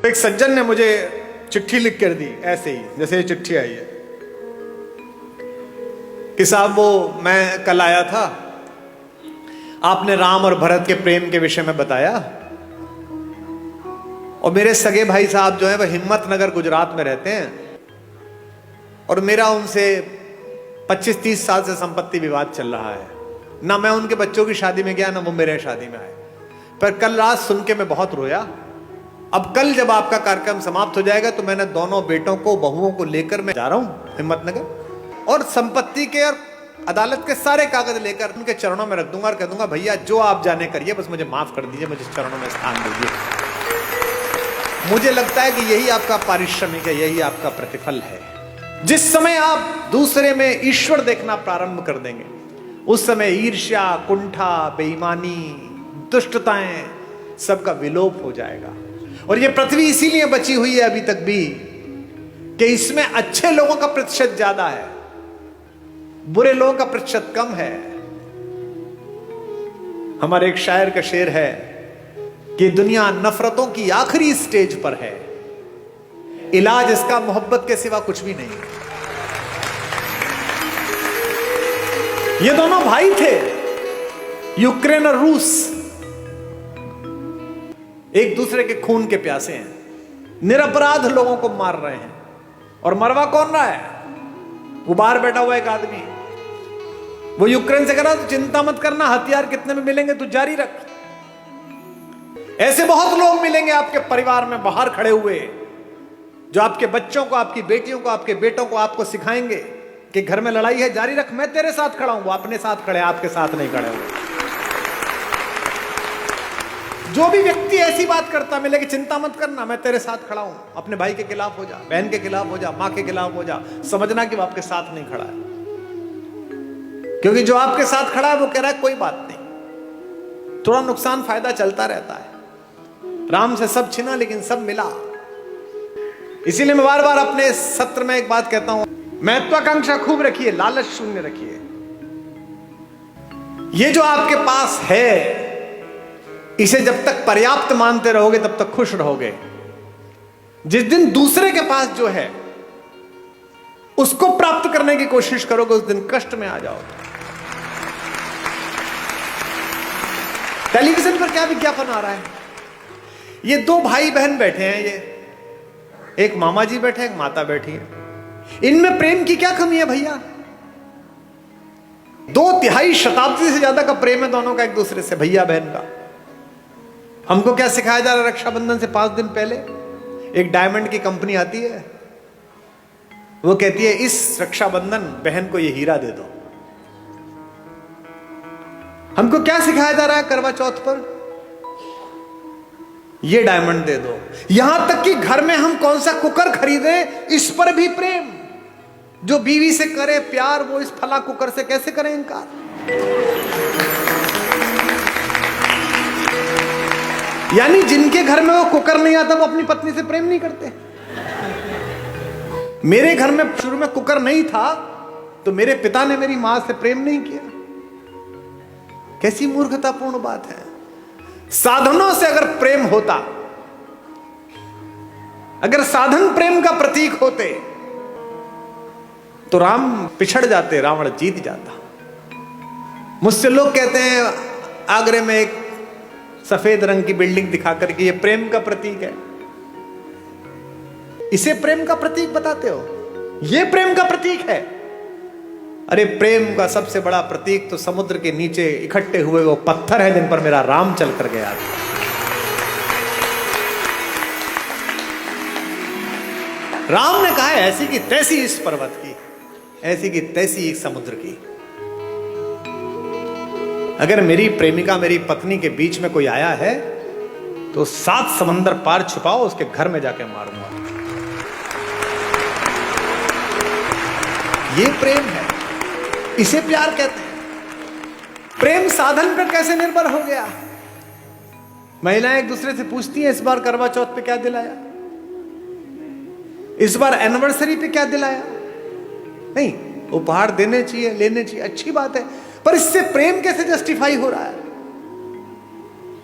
तो एक सज्जन ने मुझे चिट्ठी लिख कर दी, ऐसे ही जैसे ये चिट्ठी आई है कि साहब वो मैं कल आया था, आपने राम और भरत के प्रेम के विषय में बताया और मेरे सगे भाई साहब जो है वह हिम्मतनगर गुजरात में रहते हैं और मेरा उनसे 25-30 साल से संपत्ति विवाद चल रहा है। ना मैं उनके बच्चों की शादी में गया ना वो मेरे शादी में आए, पर कल रात सुन के मैं बहुत रोया। अब कल जब आपका कार्यक्रम समाप्त हो जाएगा तो मैंने दोनों बेटों को बहुओं को लेकर मैं जा रहा हूं हिम्मतनगर और संपत्ति के और अदालत के सारे कागज लेकर उनके चरणों में रख दूंगा और कह दूंगा भैया जो आप जाने करिए, बस मुझे माफ कर दीजिए, मुझे चरणों में स्थान दीजिए। मुझे लगता है कि यही आपका पारिश्रमिक है, यही आपका प्रतिफल है। जिस समय आप दूसरे में ईश्वर देखना प्रारंभ कर देंगे उस समय ईर्ष्या, कुंठा, बेईमानी, दुष्टताएं सबका विलोप हो जाएगा। और ये पृथ्वी इसीलिए बची हुई है अभी तक भी कि इसमें अच्छे लोगों का प्रतिशत ज्यादा है, बुरे लोगों का प्रतिशत कम है। हमारे एक शायर का शेर है कि दुनिया नफरतों की आखिरी स्टेज पर है, इलाज इसका मोहब्बत के सिवा कुछ भी नहीं। ये दोनों भाई थे, यूक्रेन और रूस, एक दूसरे के खून के प्यासे हैं, निरपराध लोगों को मार रहे हैं। और मरवा कौन रहा है? वो बाहर बैठा हुआ एक आदमी, वो यूक्रेन से कह रहा तो चिंता मत करना, हथियार कितने में मिलेंगे तू जारी रख। ऐसे बहुत लोग मिलेंगे आपके परिवार में बाहर खड़े हुए जो आपके बच्चों को, आपकी बेटियों को, आपके बेटों को आपको सिखाएंगे कि घर में लड़ाई है, जारी रख, मैं तेरे साथ खड़ा हूं। वो अपने साथ खड़े, आपके साथ नहीं खड़े हुए। जो भी व्यक्ति ऐसी बात करता मिले कि चिंता मत करना, मैं तेरे साथ खड़ा हूं, अपने भाई के खिलाफ हो जा, बहन के खिलाफ हो जा, मां के खिलाफ हो जा, समझना कि वो आपके साथ नहीं खड़ा है। क्योंकि जो आपके साथ खड़ा है वो कह रहा है कोई बात नहीं, थोड़ा नुकसान फायदा चलता रहता है। राम से सब छिना लेकिन सब मिला। इसीलिए मैं बार बार अपने सत्र में एक बात कहता हूं, महत्वाकांक्षा खूब रखिए, लालच शून्य रखिए। ये जो आपके पास है इसे जब तक पर्याप्त मानते रहोगे तब तक खुश रहोगे। जिस दिन दूसरे के पास जो है उसको प्राप्त करने की कोशिश करोगे उस दिन कष्ट में आ जाओगे। टेलीविजन पर क्या विज्ञापन आ रहा है? ये दो भाई बहन बैठे हैं, ये एक मामा जी बैठे हैं, एक माता बैठी है। इनमें प्रेम की क्या कमी है भैया? 2 शताब्दी से ज्यादा का प्रेम है दोनों का एक दूसरे से, भैया बहन का। हमको क्या सिखाया जा रहा है? रक्षाबंधन से 5 दिन पहले एक डायमंड की कंपनी आती है, वो कहती है इस रक्षाबंधन बहन को ये हीरा दे दो। हमको क्या सिखाया जा रहा है करवा चौथ पर? ये डायमंड दे दो। यहां तक कि घर में हम कौन सा कुकर खरीदे इस पर भी प्रेम। जो बीवी से करे प्यार वो इस फला कुकर से कैसे करें इनकार? यानी जिनके घर में वो कुकर नहीं आता वो अपनी पत्नी से प्रेम नहीं करते। मेरे घर में शुरू में कुकर नहीं था तो मेरे पिता ने मेरी मां से प्रेम नहीं किया। कैसी मूर्खतापूर्ण बात है। साधनों से अगर प्रेम होता, अगर साधन प्रेम का प्रतीक होते तो राम पिछड़ जाते, रावण जीत जाता। मुझसे लोग कहते हैं आगरे में एक सफेद रंग की बिल्डिंग दिखाकर कि ये प्रेम का प्रतीक है। इसे प्रेम का प्रतीक बताते हो? ये प्रेम का प्रतीक है? अरे प्रेम का सबसे बड़ा प्रतीक तो समुद्र के नीचे इकट्ठे हुए वो पत्थर है जिन पर मेरा राम चल कर गया। राम ने कहा है ऐसी की तैसी इस पर्वत की, ऐसी की तैसी इस समुद्र की। अगर मेरी प्रेमिका, मेरी पत्नी के बीच में कोई आया है तो 7 समंदर पार छुपाओ, उसके घर में जाके मारूंगा। ये प्रेम है, इसे प्यार कहते हैं। प्रेम साधन पर कैसे निर्भर हो गया? महिलाएं एक दूसरे से पूछती हैं इस बार करवा चौथ पे क्या दिलाया, इस बार एनिवर्सरी पे क्या दिलाया। नहीं, उपहार देने चाहिए, लेने चाहिए, अच्छी बात है, पर इससे प्रेम कैसे जस्टिफाई हो रहा है?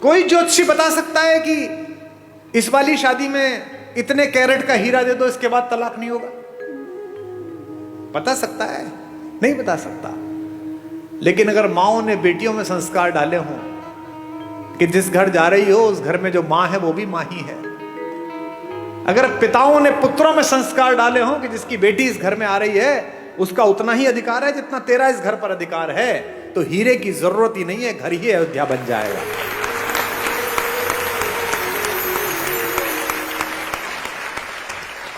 कोई ज्योतिषी बता सकता है कि इस वाली शादी में इतने कैरेट का हीरा दे दो, इसके बाद तलाक नहीं होगा? बता सकता है? नहीं बता सकता। लेकिन अगर माओ ने बेटियों में संस्कार डाले हों कि जिस घर जा रही हो उस घर में जो मां है वो भी मां ही है, अगर पिताओं ने पुत्रों में संस्कार डाले हों कि जिसकी बेटी इस घर में आ रही है उसका उतना ही अधिकार है जितना तेरा इस घर पर अधिकार है, तो हीरे की जरूरत ही नहीं है, घर ही अयोध्या बन जाएगा।